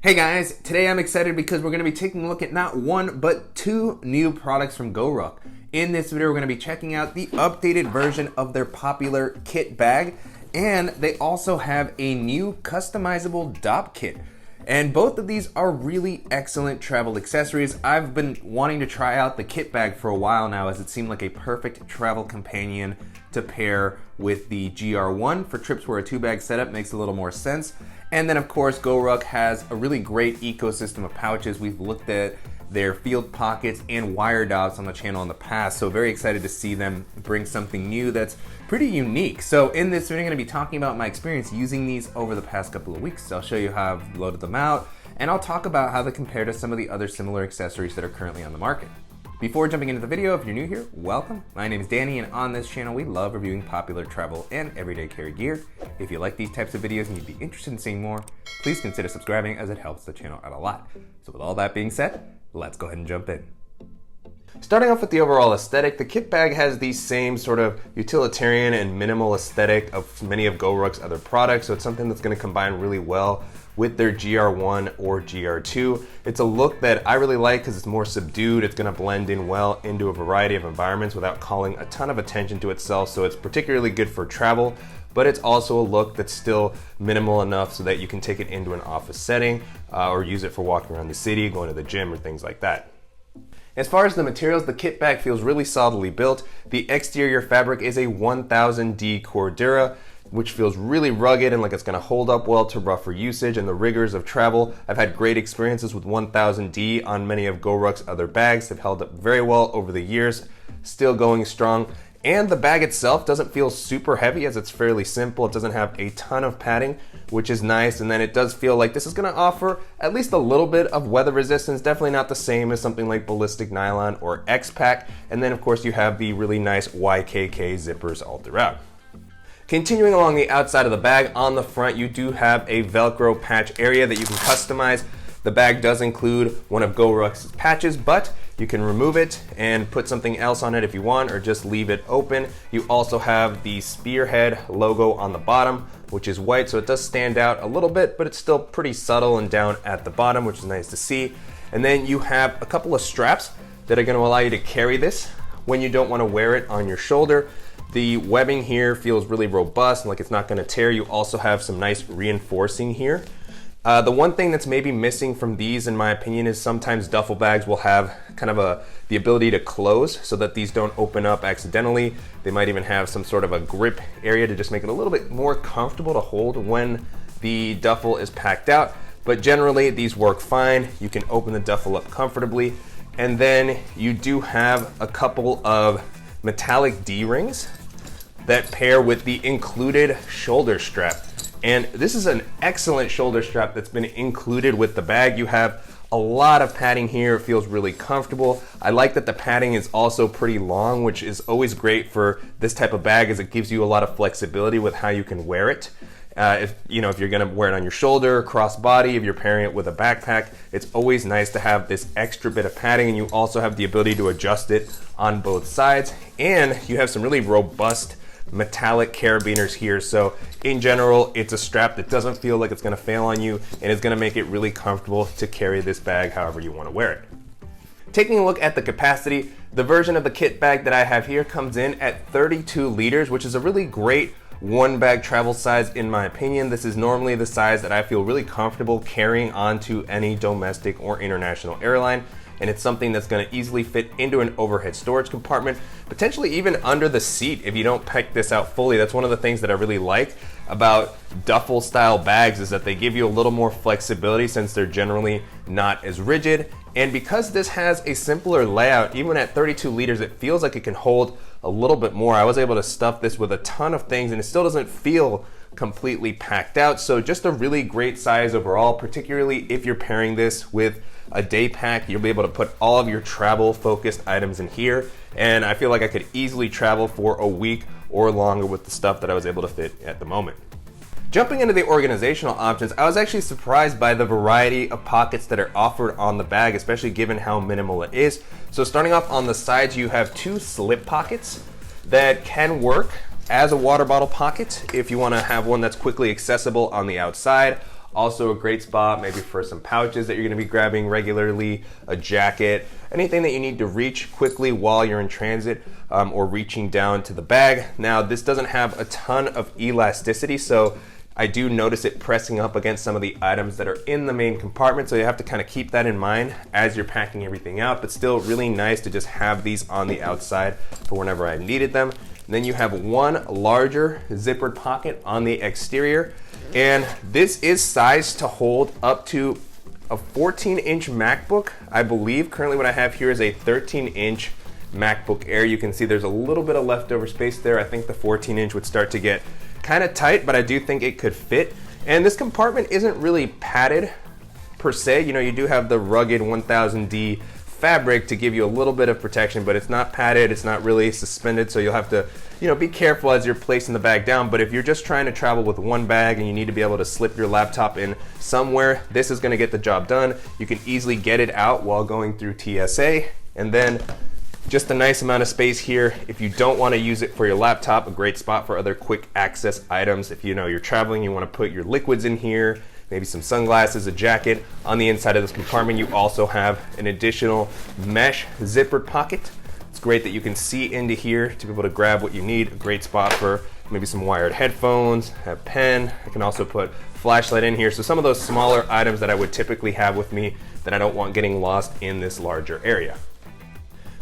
Hey guys, today I'm excited because we're going to be taking a look at not one, but two new products from Goruck. In this video, we're going to be checking out the updated version of their popular kit bag, and they also have a new customizable Dopp kit. And both of these are really excellent travel accessories. I've been wanting to try out the kit bag for a while now, as it seemed like a perfect travel companion to pair with the GR1 for trips where a two-bag setup makes a little more sense. And then of course, Goruck has a really great ecosystem of pouches. We've looked at their field pockets and wire Dopps on the channel in the past, so very excited to see them bring something new that's pretty unique. So in this video, I'm going to be talking about my experience using these over the past couple of weeks. So I'll show you how I've loaded them out, and I'll talk about how they compare to some of the other similar accessories that are currently on the market. Before jumping into the video, if you're new here, welcome. My name is Danny, and on this channel, we love reviewing popular travel and everyday carry gear. If you like these types of videos and you'd be interested in seeing more, please consider subscribing, as it helps the channel out a lot. So with all that being said, let's go ahead and jump in. Starting off with the overall aesthetic, the kit bag has the same sort of utilitarian and minimal aesthetic of many of Goruck's other products, so it's something that's going to combine really well with their GR1 or GR2. It's a look that I really like because it's more subdued. It's going to blend in well into a variety of environments without calling a ton of attention to itself, so it's particularly good for travel, but it's also a look that's still minimal enough so that you can take it into an office setting or use it for walking around the city, going to the gym, or things like that. As far as the materials, the kit bag feels really solidly built. The exterior fabric is a 1000D Cordura, which feels really rugged and like it's gonna hold up well to rougher usage and the rigors of travel. I've had great experiences with 1000D on many of Goruck's other bags. They've held up very well over the years, still going strong. And the bag itself doesn't feel super heavy, as it's fairly simple. It doesn't have a ton of padding, which is nice. And then it does feel like this is gonna offer at least a little bit of weather resistance, definitely not the same as something like ballistic nylon or X-Pack. And then of course you have the really nice YKK zippers all throughout. Continuing along the outside of the bag, on the front you do have a Velcro patch area that you can customize. The bag does include one of Goruck's patches, but you can remove it and put something else on it if you want, or just leave it open. You also have the Spearhead logo on the bottom, which is white, so it does stand out a little bit, but it's still pretty subtle and down at the bottom, which is nice to see. And then you have a couple of straps that are going to allow you to carry this when you don't want to wear it on your shoulder. The webbing here feels really robust and like it's not going to tear. You also have some nice reinforcing here. The one thing that's maybe missing from these, in my opinion, is sometimes duffel bags will have kind of the ability to close so that these don't open up accidentally. They might even have some sort of a grip area to just make it a little bit more comfortable to hold when the duffel is packed out. But generally, these work fine. You can open the duffel up comfortably. And then you do have a couple of metallic D-rings that pair with the included shoulder strap. And this is an excellent shoulder strap that's been included with the bag. You have a lot of padding here. It feels really comfortable. I like that the padding is also pretty long, which is always great for this type of bag, as it gives you a lot of flexibility with how you can wear it. If you're gonna wear it on your shoulder, cross-body, if you're pairing it with a backpack, it's always nice to have this extra bit of padding, and you also have the ability to adjust it on both sides. And you have some really robust metallic carabiners here, so in general it's a strap that doesn't feel like it's going to fail on you, and it's going to make it really comfortable to carry this bag however you want to wear it. Taking a look at the capacity, the version of the kit bag that I have here comes in at 32 liters, which is a really great one bag travel size in my opinion. This is normally the size that I feel really comfortable carrying onto any domestic or international airline, and it's something that's going to easily fit into an overhead storage compartment, potentially even under the seat if you don't pack this out fully. That's one of the things that I really like about duffel style bags, is that they give you a little more flexibility since they're generally not as rigid. And because this has a simpler layout, even at 32 liters, it feels like it can hold a little bit more. I was able to stuff this with a ton of things and it still doesn't feel completely packed out. So just a really great size overall, particularly if you're pairing this with a day pack. You'll be able to put all of your travel focused items in here, and I feel like I could easily travel for a week or longer with the stuff that I was able to fit at the moment. Jumping into the organizational options, I was actually surprised by the variety of pockets that are offered on the bag, especially given how minimal it is. So starting off on the sides, you have two slip pockets that can work as a water bottle pocket if you want to have one that's quickly accessible on the outside. Also a great spot maybe for some pouches that you're gonna be grabbing regularly, a jacket, anything that you need to reach quickly while you're in transit or reaching down to the bag. Now this doesn't have a ton of elasticity, so I do notice it pressing up against some of the items that are in the main compartment, so you have to kind of keep that in mind as you're packing everything out, but still really nice to just have these on the outside for whenever I needed them. And then you have one larger zippered pocket on the exterior, and this is sized to hold up to a 14-inch MacBook, I believe. Currently what I have here is a 13-inch MacBook Air. You can see there's a little bit of leftover space there. I think the 14-inch would start to get kind of tight, but I do think it could fit. And this compartment isn't really padded per se. You know, you do have the rugged 1000D fabric to give you a little bit of protection, but it's not padded, it's not really suspended, so you'll have to, you know, be careful as you're placing the bag down. But if you're just trying to travel with one bag and you need to be able to slip your laptop in somewhere, this is going to get the job done. You can easily get it out while going through TSA, and then just a nice amount of space here. If you don't want to use it for your laptop, a great spot for other quick access items. If you know you're traveling, you want to put your liquids in here, maybe some sunglasses, a jacket. On the inside of this compartment, you also have an additional mesh zippered pocket. It's great that you can see into here to be able to grab what you need. A great spot for maybe some wired headphones, a pen. I can also put flashlight in here. So some of those smaller items that I would typically have with me that I don't want getting lost in this larger area.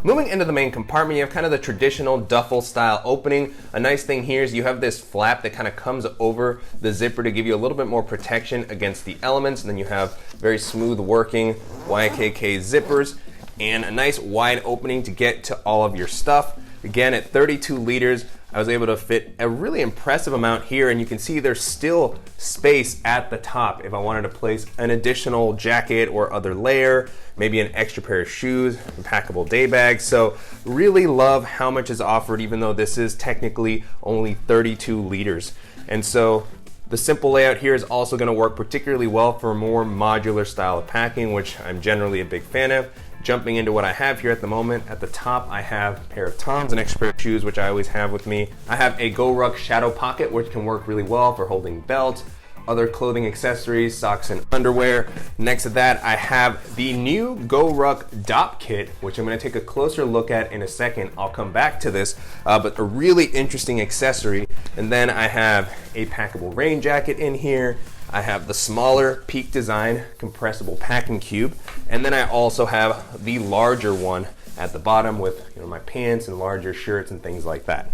Moving into the main compartment, you have kind of the traditional duffel style opening. A nice thing here is you have this flap that kind of comes over the zipper to give you a little bit more protection against the elements. And then you have very smooth working YKK zippers and a nice wide opening to get to all of your stuff. Again, at 32 liters, I was able to fit a really impressive amount here, and you can see there's still space at the top if I wanted to place an additional jacket or other layer, maybe an extra pair of shoes, a packable day bag. So really love how much is offered, even though this is technically only 32 liters. And so the simple layout here is also going to work particularly well for a more modular style of packing, which I'm generally a big fan of. Jumping into what I have here at the moment, at the top I have a pair of Toms, an extra pair of shoes, which I always have with me. I have a Goruck shadow pocket, which can work really well for holding belts, other clothing accessories, socks and underwear. Next to that, I have the new Goruck Dopp kit, which I'm gonna take a closer look at in a second. I'll come back to this, but a really interesting accessory. And then I have a packable rain jacket in here. I have the smaller Peak Design compressible packing cube, and then I also have the larger one at the bottom with, you know, my pants and larger shirts and things like that.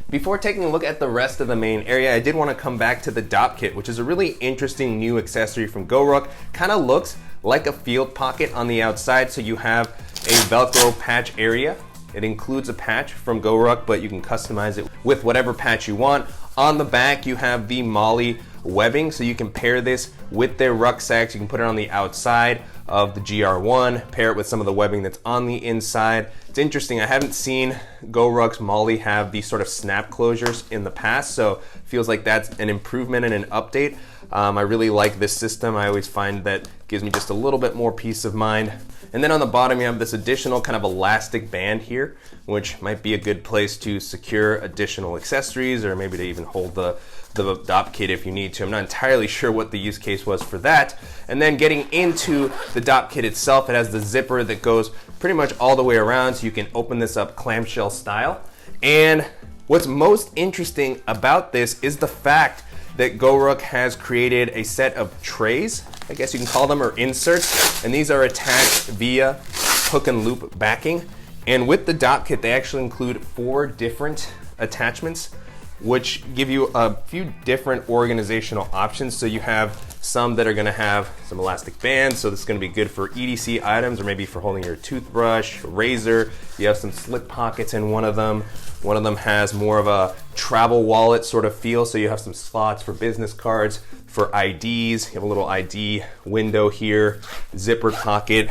Before taking a look at the rest of the main area, I did want to come back to the Dopp kit, which is a really interesting new accessory from Goruck. Kind of looks like a field pocket on the outside, so you have a Velcro patch area. It includes a patch from Goruck, but you can customize it with whatever patch you want. On the back, you have the Molly webbing, so you can pair this with their rucksacks. You can put it on the outside of the GR1, pair it with some of the webbing that's on the inside. It's interesting, I haven't seen Goruck's Molly have these sort of snap closures in the past, so feels like that's an improvement and an update. I really like this system. I always find that gives me just a little bit more peace of mind. And then on the bottom, you have this additional kind of elastic band here, which might be a good place to secure additional accessories, or maybe to even hold the Dopp kit if you need to. I'm not entirely sure what the use case was for that. And then getting into the Dopp kit itself, it has the zipper that goes pretty much all the way around, so you can open this up clamshell style. And what's most interesting about this is the fact that Goruck has created a set of trays, I guess you can call them, or inserts, and these are attached via hook and loop backing. And with the Dopp kit, they actually include 4 different attachments, which give you a few different organizational options. So you have some that are gonna have some elastic bands, so this is gonna be good for EDC items, or maybe for holding your toothbrush, razor. You have some slip pockets in one of them. One of them has more of a travel wallet sort of feel, so you have some slots for business cards, for IDs. You have a little ID window here, zipper pocket.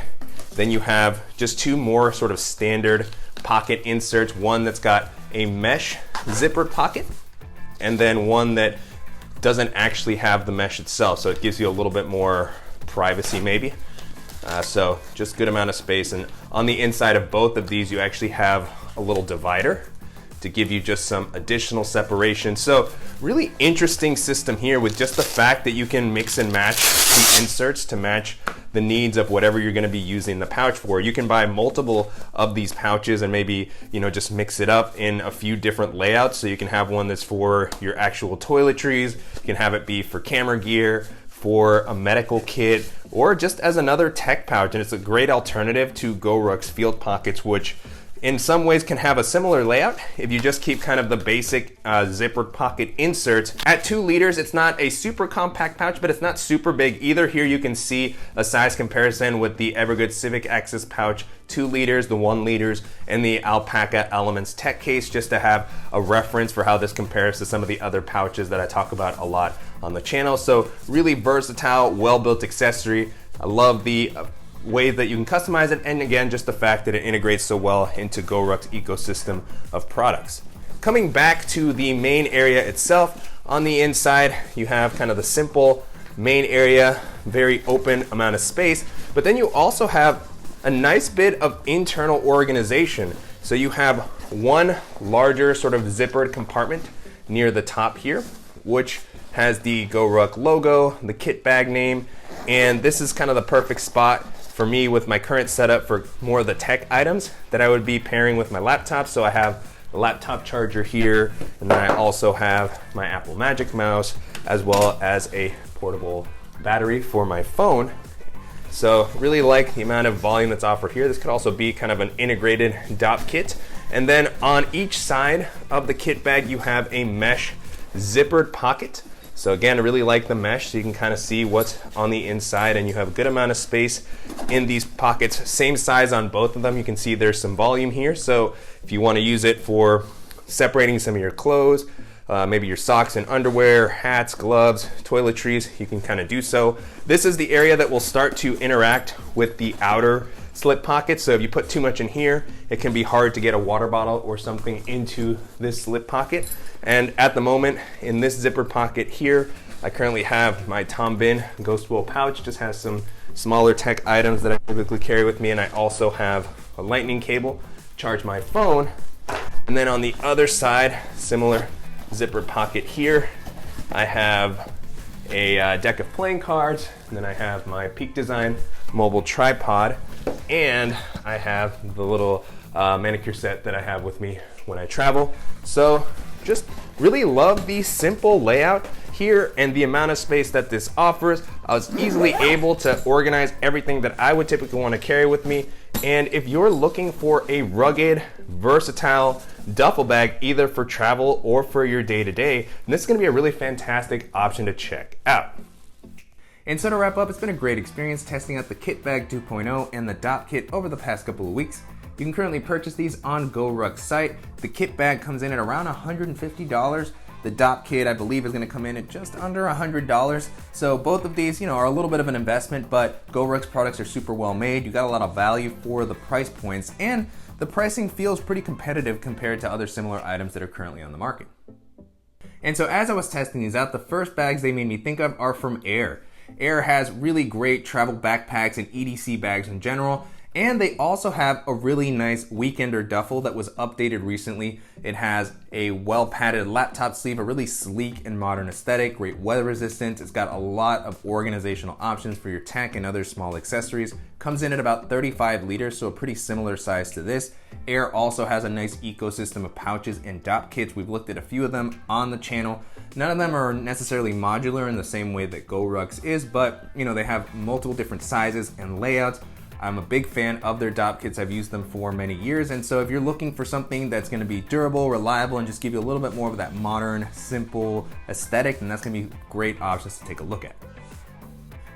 Then you have just 2 more sort of standard pocket inserts, one that's got a mesh zipper pocket, and then one that doesn't actually have the mesh itself, so it gives you a little bit more privacy maybe. So just good amount of space. And on the inside of both of these, you actually have a little divider, to give you just some additional separation. So really interesting system here with just the fact that you can mix and match the inserts to match the needs of whatever you're going to be using the pouch for. You can buy multiple of these pouches and maybe, you know, just mix it up in a few different layouts. So you can have one that's for your actual toiletries, you can have it be for camera gear, for a medical kit, or just as another tech pouch. And it's a great alternative to Goruck's Field Pockets, which in some ways can have a similar layout if you just keep kind of the basic zippered pocket inserts. At 2 liters, it's not a super compact pouch, but it's not super big either. Here you can see a size comparison with the Evergood Civic Access pouch, 2 liters, the 1 liters, and the Alpaca Elements Tech Case, just to have a reference for how this compares to some of the other pouches that I talk about a lot on the channel. So really versatile, well-built accessory. I love the way that you can customize it, and again, just the fact that it integrates so well into Goruck's ecosystem of products. Coming back to the main area itself, on the inside you have kind of the simple main area, very open amount of space, but then you also have a nice bit of internal organization. So you have one larger sort of zippered compartment near the top here, which has the Goruck logo, the kit bag name, and this is kind of the perfect spot for me with my current setup for more of the tech items that I would be pairing with my laptop. So I have the laptop charger here, and then I also have my Apple Magic Mouse, as well as a portable battery for my phone. So really like the amount of volume that's offered here. This could also be kind of an integrated Dopp kit. And then on each side of the kit bag, you have a mesh zippered pocket. So again, I really like the mesh, so you can kind of see what's on the inside, and you have a good amount of space in these pockets. Same size on both of them. You can see there's some volume here. So if you want to use it for separating some of your clothes, maybe your socks and underwear, hats, gloves, toiletries, you can kind of do so. This is the area that will start to interact with the outer slip pocket. So if you put too much in here, it can be hard to get a water bottle or something into this slip pocket. And at the moment, in this zipper pocket here, I currently have my Tom Bin Ghost Wool pouch. Just has some smaller tech items that I typically carry with me, and I also have a lightning cable, charge my phone. And then on the other side, similar zipper pocket here, I have a deck of playing cards, and then I have my Peak Design mobile tripod, and I have the little manicure set that I have with me when I travel. So just really love the simple layout here and the amount of space that this offers. I was easily able to organize everything that I would typically want to carry with me. And if you're looking for a rugged, versatile duffel bag, either for travel or for your day-to-day, this is going to be a really fantastic option to check out. And so to wrap up, it's been a great experience testing out the Kit Bag 2.0 and the Dopp kit over the past couple of weeks. You can currently purchase these on Goruck's site. The kit bag comes in at around $150. The Dopp kit, I believe, is going to come in at just under $100. So both of these, are a little bit of an investment, but Goruck's products are super well made. You got a lot of value for the price points, and the pricing feels pretty competitive compared to other similar items that are currently on the market. And so as I was testing these out, the first bags they made me think of are from Air. Air has really great travel backpacks and EDC bags in general. And they also have a really nice weekender duffel that was updated recently. It has a well-padded laptop sleeve, a really sleek and modern aesthetic, great weather resistance. It's got a lot of organizational options for your tech and other small accessories. Comes in at about 35 liters, so a pretty similar size to this. Air also has a nice ecosystem of pouches and Dopp kits. We've looked at a few of them on the channel. None of them are necessarily modular in the same way that Goruck's is, but they have multiple different sizes and layouts. I'm a big fan of their Dopp kits. I've used them for many years, and so if you're looking for something that's going to be durable, reliable, and just give you a little bit more of that modern, simple aesthetic, then that's going to be great options to take a look at.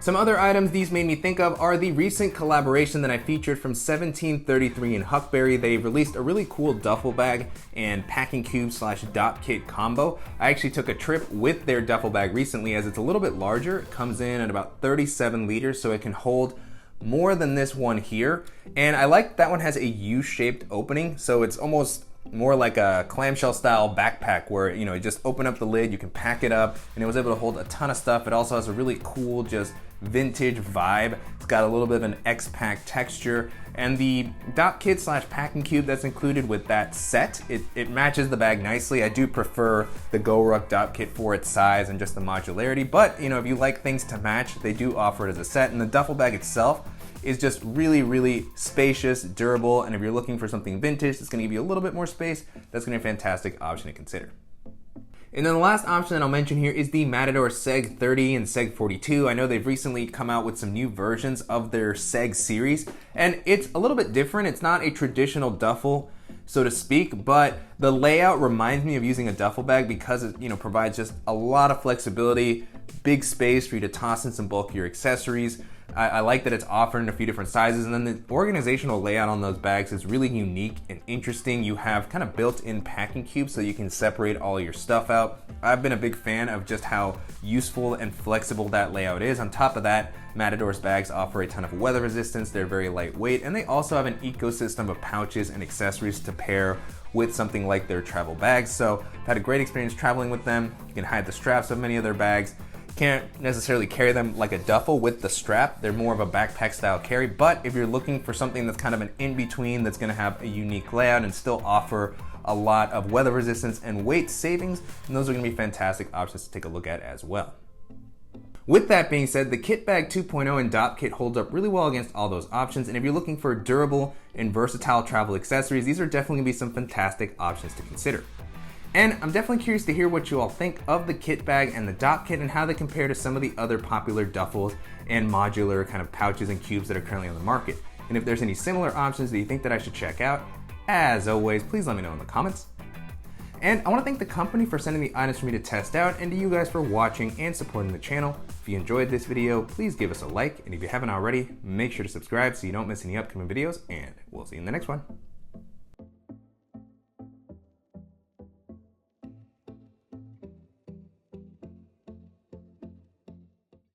Some other items these made me think of are the recent collaboration that I featured from 1733 and Huckberry. They released a really cool duffel bag and packing cube / Dopp kit combo. I actually took a trip with their duffel bag recently, as it's a little bit larger. It comes in at about 37 liters, so it can hold more than this one here. And I like that one has a U-shaped opening, so it's almost more like a clamshell style backpack where you just open up the lid, you can pack it up, and it was able to hold a ton of stuff. It also has a really cool, just vintage vibe. It's got a little bit of an X-Pack texture, and the Dopp kit / packing cube that's included with that set, it matches the bag nicely. I do prefer the Goruck Dopp kit for its size and just the modularity, but you know, if you like things to match, they do offer it as a set, and the duffel bag itself is just really spacious, durable, and if you're looking for something vintage that's gonna give you a little bit more space, that's gonna be a fantastic option to consider. And then the last option that I'll mention here is the Matador Seg 30 and Seg 42. I know they've recently come out with some new versions of their Seg series, and it's a little bit different. It's not a traditional duffel, so to speak, but the layout reminds me of using a duffel bag because it, you know, provides just a lot of flexibility, big space for you to toss in some bulkier accessories. I like that it's offered in a few different sizes, and then the organizational layout on those bags is really unique and interesting. You have kind of built-in packing cubes so you can separate all your stuff out. I've been a big fan of just how useful and flexible that layout is. On top of that, Matador's bags offer a ton of weather resistance, they're very lightweight, and they also have an ecosystem of pouches and accessories to pair with something like their travel bags. So I've had a great experience traveling with them. You can hide the straps of many of their bags. Can't necessarily carry them like a duffel with the strap. They're more of a backpack style carry, but if you're looking for something that's kind of an in-between that's gonna have a unique layout and still offer a lot of weather resistance and weight savings, then those are gonna be fantastic options to take a look at as well. With that being said, the Kit Bag 2.0 and Dopp Kit holds up really well against all those options, and if you're looking for durable and versatile travel accessories, these are definitely gonna be some fantastic options to consider. And I'm definitely curious to hear what you all think of the Kit Bag and the Dopp Kit and how they compare to some of the other popular duffels and modular kind of pouches and cubes that are currently on the market. And if there's any similar options that you think that I should check out, as always, please let me know in the comments. And I want to thank the company for sending the items for me to test out, and to you guys for watching and supporting the channel. If you enjoyed this video, please give us a like, and if you haven't already, make sure to subscribe so you don't miss any upcoming videos, and we'll see you in the next one.